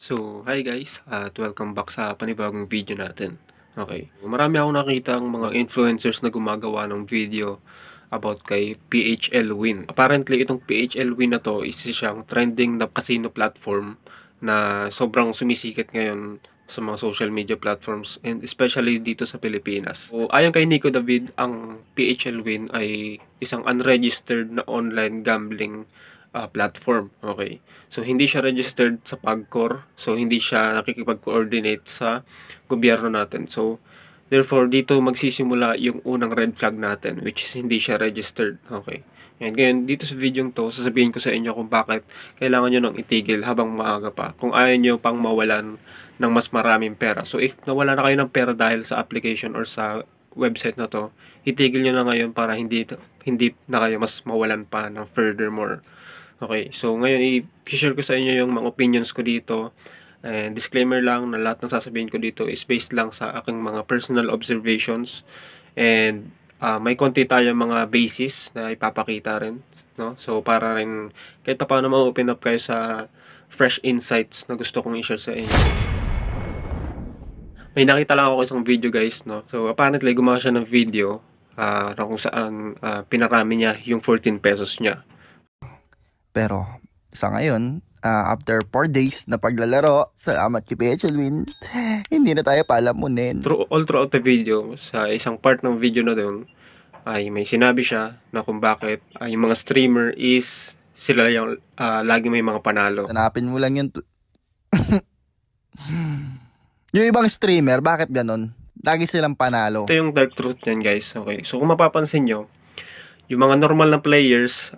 So, hi guys at welcome back sa panibagong video natin. Okay, marami akong nakitang mga influencers na gumagawa ng video about kay PHL Win. Apparently, itong PHL Win na to is siyang trending na casino platform na sobrang sumisikat ngayon sa mga social media platforms and especially dito sa Pilipinas. So, ayon kay Nico David, ang PHL Win ay isang unregistered na online gambling platform. Okay. So, hindi siya registered sa PAGCOR. So, hindi siya nakikipag-coordinate sa gobyerno natin. So, therefore, dito magsisimula yung unang red flag natin, which is hindi siya registered. Okay. And ngayon, dito sa video to, sasabihin ko sa inyo kung bakit kailangan nyo nang itigil habang maaga pa. Kung ayaw nyo pang mawalan ng mas maraming pera. So, if nawala na kayo ng pera dahil sa application or sa website na to, itigil nyo na ngayon para hindi na kayo mas mawalan pa ng furthermore. Okay, so ngayon i-share ko sa inyo yung mga opinions ko dito. And disclaimer lang na lahat ng sasabihin ko dito is based lang sa aking mga personal observations. And may konti tayong mga basis na ipapakita rin. No? So para rin kahit pa paano ma-open up kayo sa fresh insights na gusto kong i-share sa inyo. May nakita lang ako isang video guys. No? So apparently gumawa siya ng video na kung saan pinarami niya yung 14 pesos niya. Pero sa ngayon, after 4 days na paglalaro, salamat kay PHL Win, hindi na tayo palamunin. All throughout the video, sa isang part ng video na doon, ay may sinabi siya na kung bakit yung mga streamer is sila yung lagi may mga panalo. Hanapin mo lang yun. Yung ibang streamer, bakit ganon? Lagi silang panalo. Ito yung dark truth niyan guys. Okay. So kung mapapansin nyo, yung mga normal na players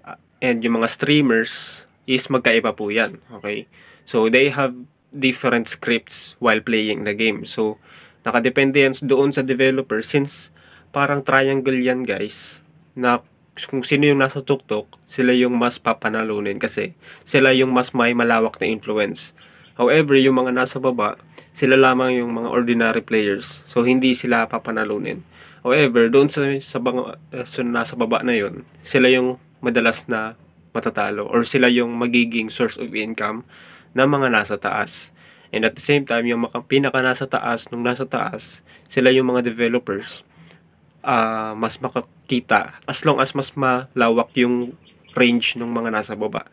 and yung mga streamers is magkaiba po yan. Okay? So, they have different scripts while playing the game. So, nakadepende yan doon sa developer since parang triangle yan guys na kung sino yung nasa tuktok, sila yung mas papanalunin kasi sila yung mas may malawak na influence. However, yung mga nasa baba, sila lamang yung mga ordinary players. So, hindi sila papanalunin. However, doon sa nasa baba na yon, sila yung madalas na matatalo or sila yung magiging source of income ng mga nasa taas. And at the same time, yung pinaka nasa taas, nung nasa taas, sila yung mga developers mas makakita as long as mas malawak yung range ng mga nasa baba.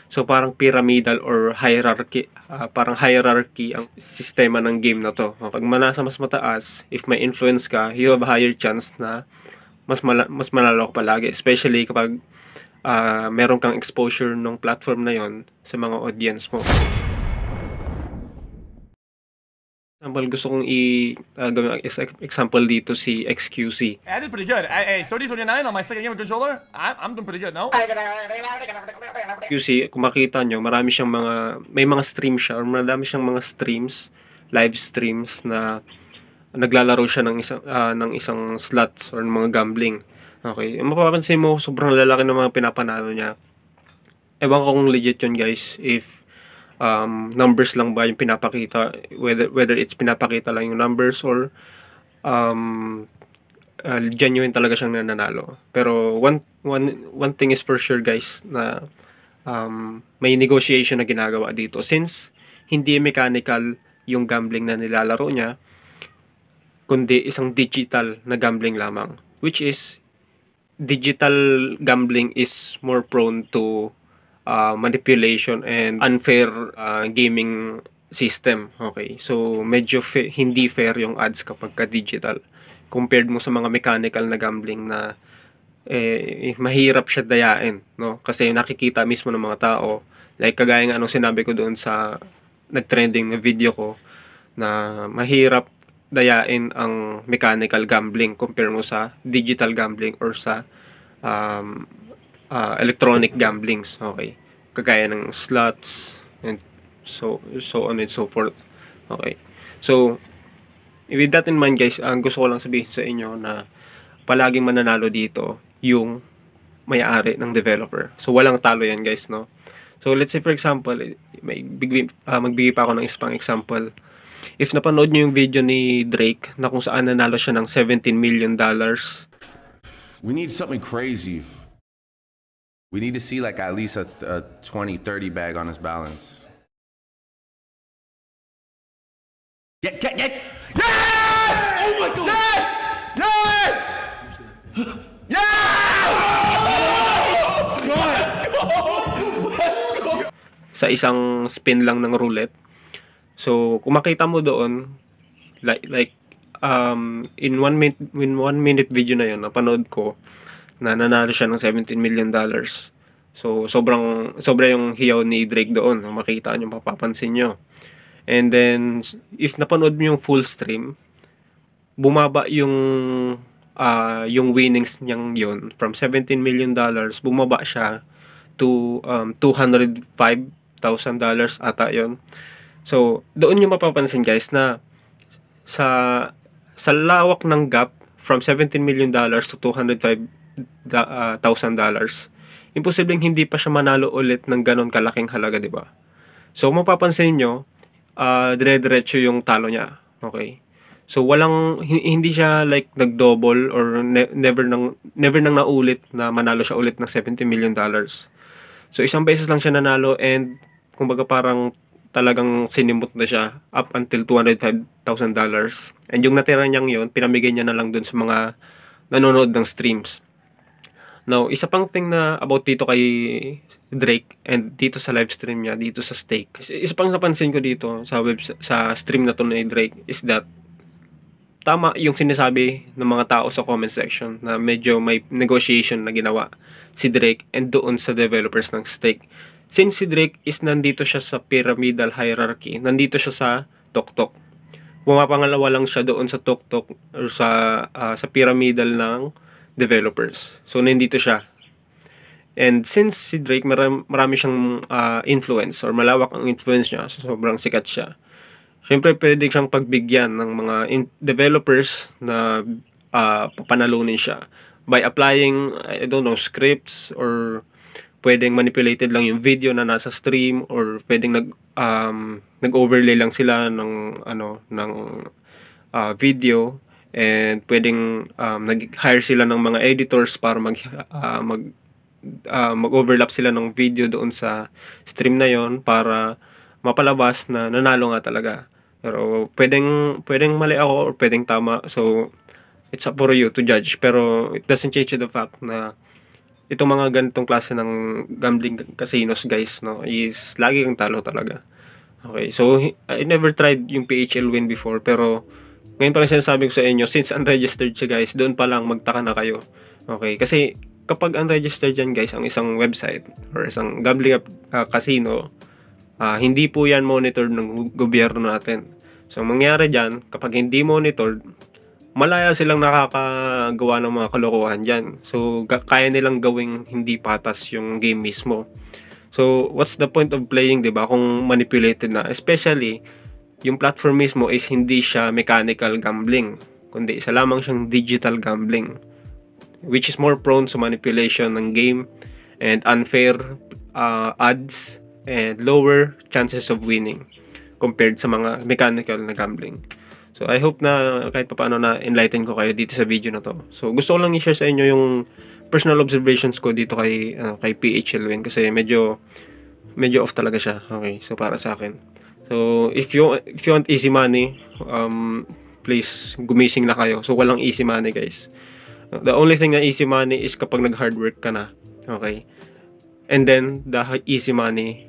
So parang pyramidal or hierarchy, parang hierarchy ang sistema ng game na to. Pag nasa mas mataas, if may influence ka, you have a higher chance na mas malalo ka palagi. Especially kapag meron kang exposure ng platform na yon sa mga audience mo. Example, gusto kong gawin example dito si XQC. I did pretty good. Hey, 30-39 on my second game of controller. I'm doing pretty good, no? XQC, kung makita nyo, may mga streams siya or marami siyang mga streams, live streams na naglalaro siya ng isang slots or mga gambling. Okay, mapapansin mo, sobrang lalaki ng mga pinapanalo niya. Ewan ko kung legit yun guys, if numbers lang ba yung pinapakita, whether it's pinapakita lang yung numbers or genuine talaga siyang nananalo. Pero one thing is for sure guys, na may negotiation na ginagawa dito. Since hindi mechanical yung gambling na nilalaro niya, kundi isang digital na gambling lamang. Which is, digital gambling is more prone to manipulation and unfair gaming system. Okay, so medyo hindi fair yung odds kapag ka-digital compared mo sa mga mechanical na gambling na mahirap siya dayain, no? Kasi nakikita mismo ng mga tao, like kagaya ng anong sinabi ko doon sa nag-trending na video ko, na mahirap dayain ang mechanical gambling compare mo sa digital gambling or sa electronic gamblings. Okay, kagaya ng slots and so on and so forth. Okay, so with that in mind guys, ang gusto ko lang sabihin sa inyo na palaging mananalo dito yung may-ari ng developer. So walang talo yan guys, no? So let's say for example, magbigay pa ako ng isang example. If napanood nyo yung video ni Drake na kung saan nanalo siya ng $17 million. We need something crazy. We need to see like at least a 20-30 bag on his balance. Get. Yes! Oh my God! Yes! Yes! Sa isang spin lang ng roulette. So, kung makita mo doon, in 1 minute video na yun, napanood ko, na nanalo siya ng $17 million. So, sobra yung hiyaw ni Drake doon. Makita nyo, mapapansin nyo. And then, if napanood mo yung full stream, bumaba yung winnings niyang yun. From $17 million, bumaba siya to $205,000 ata yun. So, doon yung mapapansin guys na sa lawak ng gap from $17 million to $205,000, imposibleng hindi pa siya manalo ulit ng ganon kalaking halaga, di ba? So, mapapansin nyo, dire-diretso yung talo niya. Okay? So, hindi siya like nag-double or never nang naulit na manalo siya ulit ng $70 million. So, isang beses lang siya nanalo and kumbaga parang talagang sinimot na siya up until $205,000. And yung natira niyang yun, pinamigay niya na lang dun sa mga nanonood ng streams. Now, isa pang thing na about dito kay Drake and dito sa live stream niya, dito sa stake. Isa pang napansin ko dito sa stream na to ni Drake is that tama yung sinasabi ng mga tao sa comment section na medyo may negotiation na ginawa si Drake and doon sa developers ng stake. Since si Drake is nandito siya sa pyramidal hierarchy, nandito siya sa Tok. Pumapangalawa lang siya doon sa Tok or sa pyramidal ng developers. So, nandito siya. And since si Drake, marami siyang influence or malawak ang influence niya, so sobrang sikat siya. Siyempre, pwede siyang pagbigyan ng mga developers na papanalunin siya by applying, I don't know, scripts or pwedeng manipulated lang yung video na nasa stream or pwedeng nag-overlay lang sila ng video and pwedeng nag-hire sila ng mga editors para mag-overlap sila ng video doon sa stream na yon para mapalabas na nanalo nga talaga. Pero pwedeng mali ako or pwedeng tama. So it's up for you to judge. Pero it doesn't change the fact na itong mga ganitong klase ng gambling casinos guys, no, is lagi kang talo talaga. Okay, so I never tried yung PHL Win before, pero ngayon pa rin sinasabi ko sa inyo, since unregistered siya guys, doon pa lang magtaka na kayo. Okay, kasi kapag unregistered yan guys, ang isang website or isang gambling casino, hindi po yan monitored ng gobyerno natin. So mangyari dyan, kapag hindi monitored, malaya silang nakakagawa ng mga kalokohan dyan. So, kaya nilang gawing hindi patas yung game mismo. So, what's the point of playing, diba? Kung manipulated na. Especially, yung platform mismo is hindi siya mechanical gambling. Kundi, isa lamang siyang digital gambling. Which is more prone sa manipulation ng game and unfair odds and lower chances of winning compared sa mga mechanical na gambling. So, I hope na kahit paano na enlighten ko kayo dito sa video na to. So, gusto ko lang i-share sa inyo yung personal observations ko dito kay PHL Win kasi medyo off talaga siya. Okay, so para sa akin. So, if you want easy money, please gumising na kayo. So, walang easy money, guys. The only thing na easy money is kapag nag-hard work ka na. Okay? And then, the easy money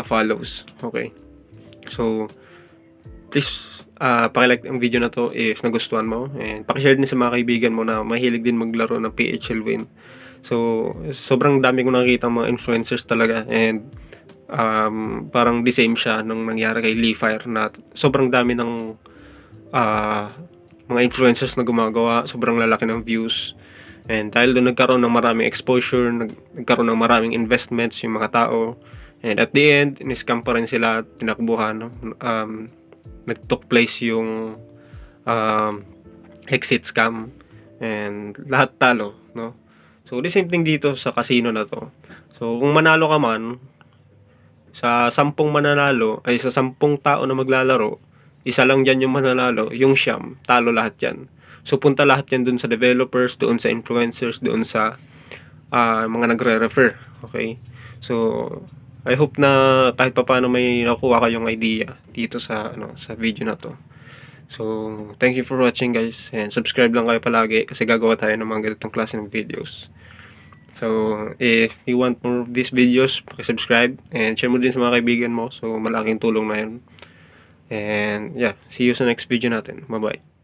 follows. Okay? So, please pakilike ang video na to if nagustuhan mo and pakishare din sa mga kaibigan mo na mahilig din maglaro ng PHL Win. So sobrang dami kong nakikita mga influencers talaga and parang the same siya nung nangyari kay Leafire na sobrang dami ng mga influencers na gumagawa, sobrang lalaki ng views and dahil doon nagkaroon ng maraming exposure, nagkaroon ng maraming investments yung mga tao and at the end, in-scam pa rin sila, tinakbuhan, no? Nag-took place yung exit scam and lahat talo, no? So the same thing dito sa casino na to. So kung manalo ka man sa 10 mananalo ay sa 10 tao na maglalaro, isa lang diyan yung mananalo, yung siyam, talo lahat yan. So punta lahat yan doon sa developers, doon sa influencers, doon sa mga nagre-refer. Okay? So I hope na kahit papaano may nakuha kayong idea dito sa sa video na to. So, thank you for watching guys, and subscribe lang kayo palagi kasi gagawa tayo ng mga ganitong klase ng videos. So, if you want more of these videos, paki-subscribe and share mo din sa mga kaibigan mo. So, malaking tulong na yun. And yeah, see you sa next video natin. Bye-bye.